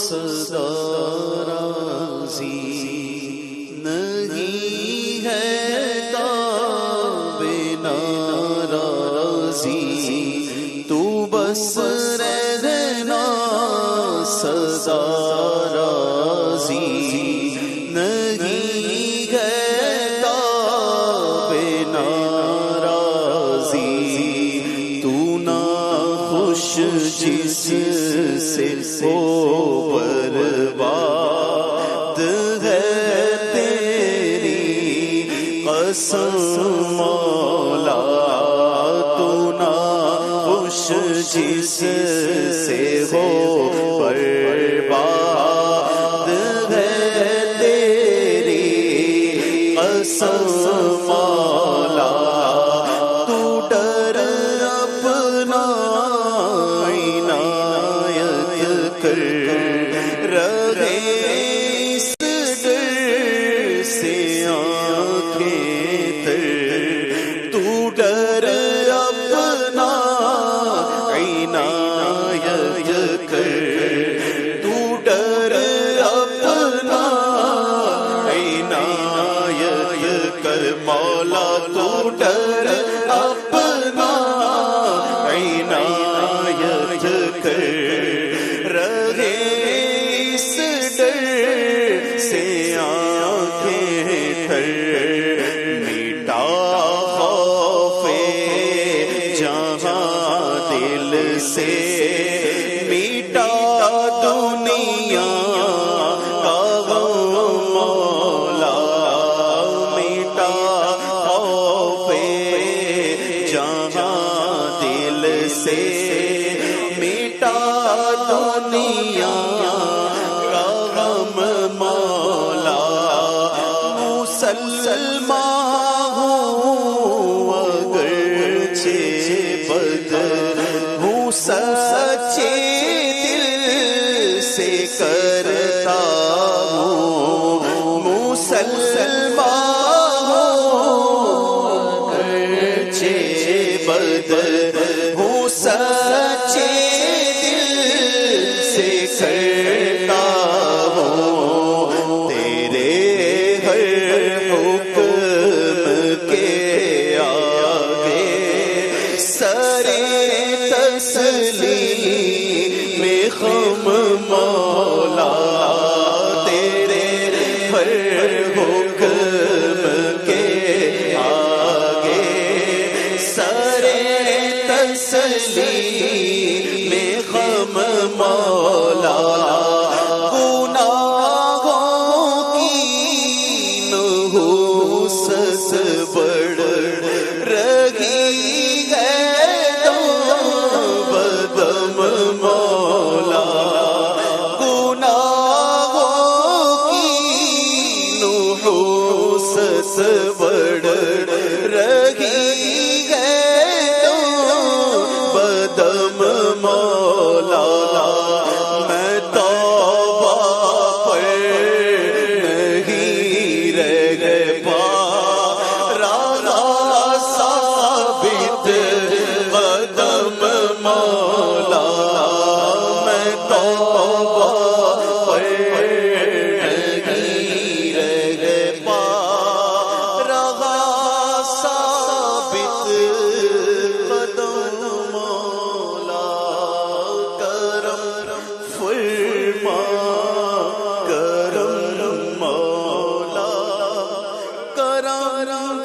صدا راضی نہیں ہے تاب ناراضی، تو بس رہنا سدا راضی نہیں ہے تاب ناراضی، تو نا خوش جس سے ہو برباد ہے تیری قسم مولا، تو نا خوش جس سے ہو برباد ہے تیری قسم مولا، تو ڈر اپنا عنایت کر رہے اس ڈر سے آنکھیں تر، تو ڈر اپنا عنایت کر، تو ڈر اپنا عنایت کر مولا، تو ڈر اپنا عنایت کر رہے اس ڈر سے آنکھیں تر، میٹا خوف جہاں دل سے، میٹا دنیا کا غم مولا، میٹا خوف جہاں دل سے، میٹا دنیا کا غم مولا، مسلمان ہوں اگرچہ بد ہوں سچے دل سے کرتا ہوں، مسلمان ہوں اگرچہ بد ہوں سچے دل سے کرتا ہوں، تیرے ہر حکم کے آگے سرے تسلیم خم مولا، تیرے ہر حکم کے آگے سرے تسلیم خم مولا، گناہوں کی نحوست بڑھ رہی ہے دم بدم مولا، گناہوں کی نحوست بڑھ رہی ہے بدم مولا، میں توبہ پر نہیں رہ پا رہا ثابت قدم مولا، میں توبہ پر نہیں رہ پا رہا ثابت قدم مولا، کرم فرما کرم مولا، کرم